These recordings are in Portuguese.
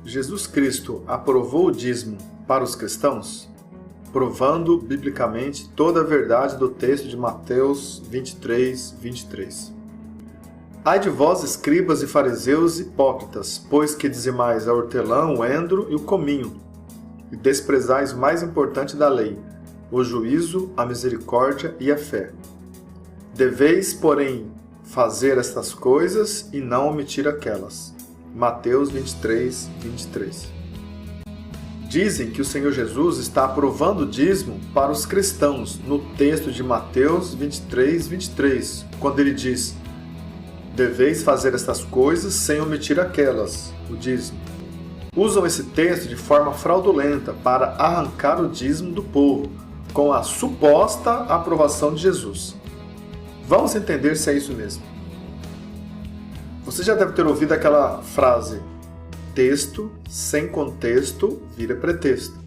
Jesus Cristo aprovou o dízimo para os cristãos? Provando biblicamente toda a verdade do texto de Mateus 23, 23. Ai de vós, escribas e fariseus hipócritas, pois que dizimais a hortelã, o endro e o cominho, e desprezais o mais importante da lei, o juízo, a misericórdia e a fé. Deveis, porém, fazer estas coisas e não omitir aquelas. Mateus 23, 23. Dizem que o Senhor Jesus está aprovando o dízimo para os cristãos no texto de Mateus 23, 23, quando ele diz: deveis fazer estas coisas sem omitir aquelas, o dízimo. Usam esse texto de forma fraudulenta para arrancar o dízimo do povo, com a suposta aprovação de Jesus. Vamos entender se é isso mesmo. Você já deve ter ouvido aquela frase: texto sem contexto vira pretexto.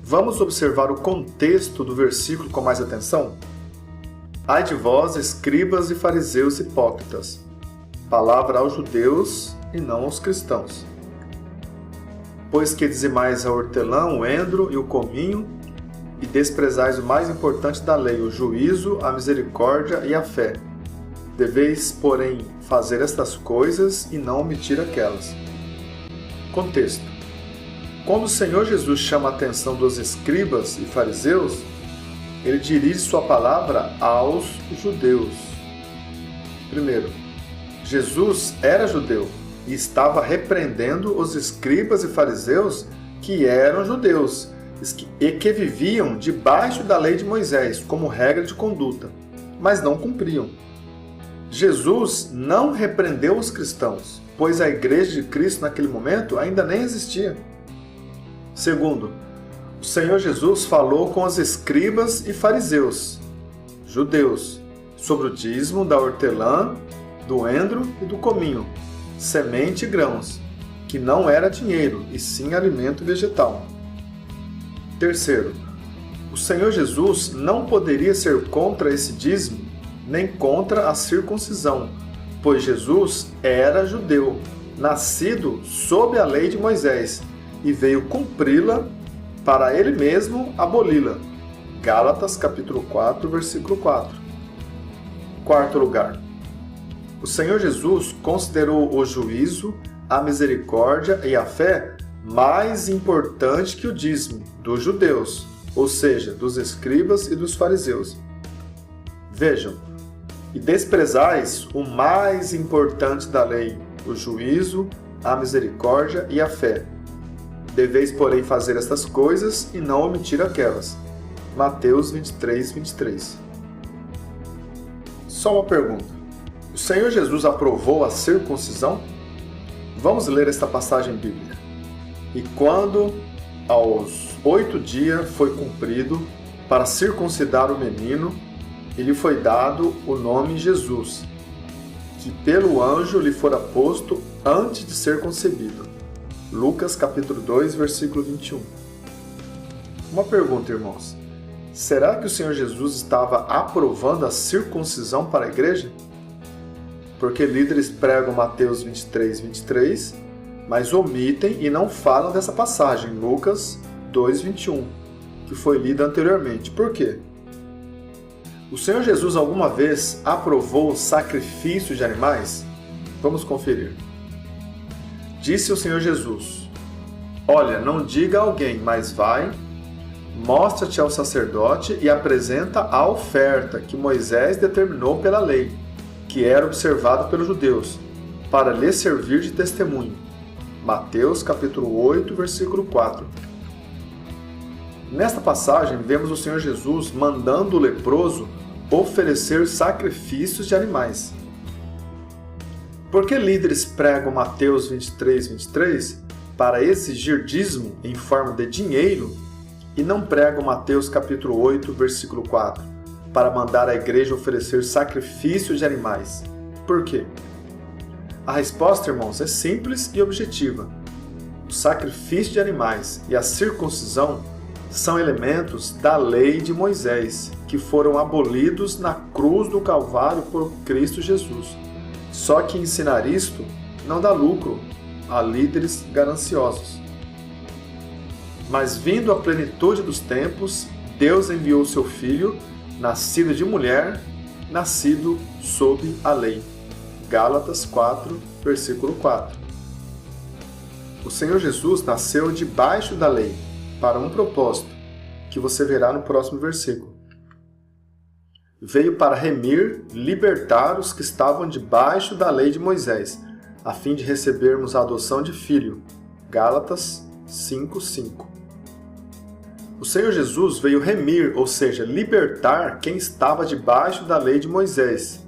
Vamos observar o contexto do versículo com mais atenção? Ai de vós, escribas e fariseus hipócritas. Palavra aos judeus e não aos cristãos. Pois que dizimais a hortelã, o endro e o cominho, e desprezais o mais importante da lei, o juízo, a misericórdia e a fé. Deveis, porém, fazer estas coisas e não omitir aquelas. Contexto. Quando o Senhor Jesus chama a atenção dos escribas e fariseus, ele dirige sua palavra aos judeus. Primeiro, Jesus era judeu e estava repreendendo os escribas e fariseus que eram judeus e que viviam debaixo da lei de Moisés como regra de conduta, mas não cumpriam. Jesus não repreendeu os cristãos, pois a igreja de Cristo naquele momento ainda nem existia. Segundo, o Senhor Jesus falou com os escribas e fariseus, judeus, sobre o dízimo da hortelã, do endro e do cominho, semente e grãos, que não era dinheiro, e sim alimento vegetal. Terceiro, o Senhor Jesus não poderia ser contra esse dízimo, nem contra a circuncisão, pois Jesus era judeu, nascido sob a lei de Moisés, e veio cumpri-la para ele mesmo aboli-la. Gálatas capítulo 4, versículo 4. Quarto lugar, o Senhor Jesus considerou o juízo, a misericórdia e a fé mais importante que o dízimo dos judeus, ou seja, dos escribas e dos fariseus. Vejam, e desprezais o mais importante da lei, o juízo, a misericórdia e a fé. Deveis, porém, fazer estas coisas e não omitir aquelas. Mateus 23, 23. Só uma pergunta. O Senhor Jesus aprovou a circuncisão? Vamos ler esta passagem bíblica. E quando, aos 8 dias, foi cumprido para circuncidar o menino, e lhe foi dado o nome Jesus, que pelo anjo lhe fora posto antes de ser concebido. Lucas capítulo 2, versículo 21. Uma pergunta, irmãos. Será que o Senhor Jesus estava aprovando a circuncisão para a igreja? Porque líderes pregam Mateus 23, 23, mas omitem e não falam dessa passagem, Lucas 2, 21, que foi lida anteriormente. Por quê? O Senhor Jesus alguma vez aprovou o sacrifício de animais? Vamos conferir. Disse o Senhor Jesus: olha, não diga a alguém, mas vai, mostra-te ao sacerdote e apresenta a oferta que Moisés determinou pela lei, que era observada pelos judeus, para lhe servir de testemunho. Mateus capítulo 8, versículo 4. Nesta passagem, vemos o Senhor Jesus mandando o leproso oferecer sacrifícios de animais. Por que líderes pregam Mateus 23, 23 para exigir dízimo em forma de dinheiro e não pregam Mateus capítulo 8, versículo 4 para mandar a igreja oferecer sacrifícios de animais? Por quê? A resposta, irmãos, é simples e objetiva. O sacrifício de animais e a circuncisão são elementos da lei de Moisés, que foram abolidos na cruz do Calvário por Cristo Jesus. Só que ensinar isto não dá lucro, a líderes gananciosos. Mas vindo a plenitude dos tempos, Deus enviou seu Filho, nascido de mulher, nascido sob a lei. Gálatas 4, versículo 4. O Senhor Jesus nasceu debaixo da lei, para um propósito, que você verá no próximo versículo. Veio para remir, libertar os que estavam debaixo da lei de Moisés, a fim de recebermos a adoção de filho. Gálatas 5:5. O Senhor Jesus veio remir, ou seja, libertar quem estava debaixo da lei de Moisés.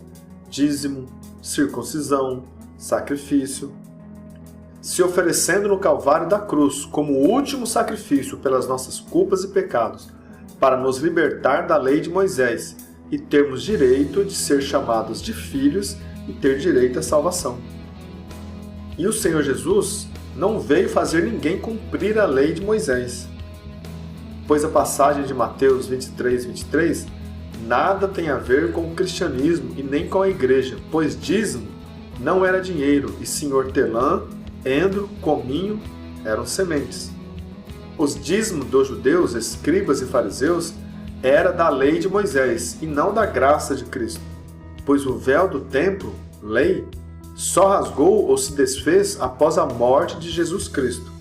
Dízimo, circuncisão, sacrifício. Se oferecendo no Calvário da cruz como o último sacrifício pelas nossas culpas e pecados, para nos libertar da lei de Moisés e termos direito de ser chamados de filhos e ter direito à salvação. E o Senhor Jesus não veio fazer ninguém cumprir a lei de Moisés, pois a passagem de Mateus 23:23 nada tem a ver com o cristianismo e nem com a igreja, pois dízimo não era dinheiro, e sim hortelã, endro, cominho eram sementes. Os dízimos dos judeus, escribas e fariseus era da lei de Moisés e não da graça de Cristo, pois o véu do templo, lei, só rasgou ou se desfez após a morte de Jesus Cristo.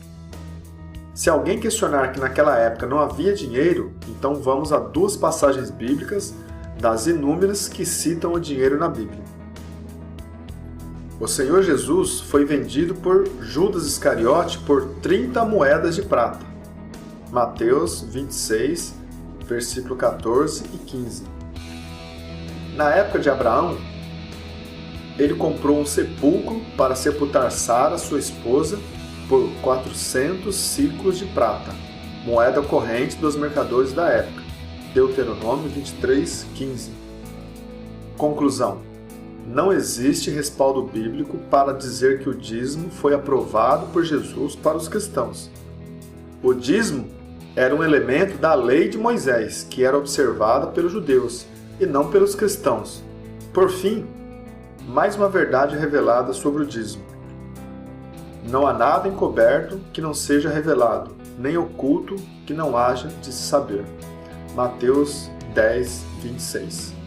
Se alguém questionar que naquela época não havia dinheiro, então vamos a duas passagens bíblicas das inúmeras que citam o dinheiro na Bíblia. O Senhor Jesus foi vendido por Judas Iscariote por 30 moedas de prata. Mateus 26, versículo 14 e 15. Na época de Abraão, ele comprou um sepulcro para sepultar Sara, sua esposa, por 400 ciclos de prata, moeda corrente dos mercadores da época. Deuteronômio 23:15. Conclusão: não existe respaldo bíblico para dizer que o dízimo foi aprovado por Jesus para os cristãos. O dízimo era um elemento da lei de Moisés, que era observada pelos judeus e não pelos cristãos. Por fim, mais uma verdade revelada sobre o dízimo. Não há nada encoberto que não seja revelado, nem oculto que não haja de se saber. Mateus 10:26.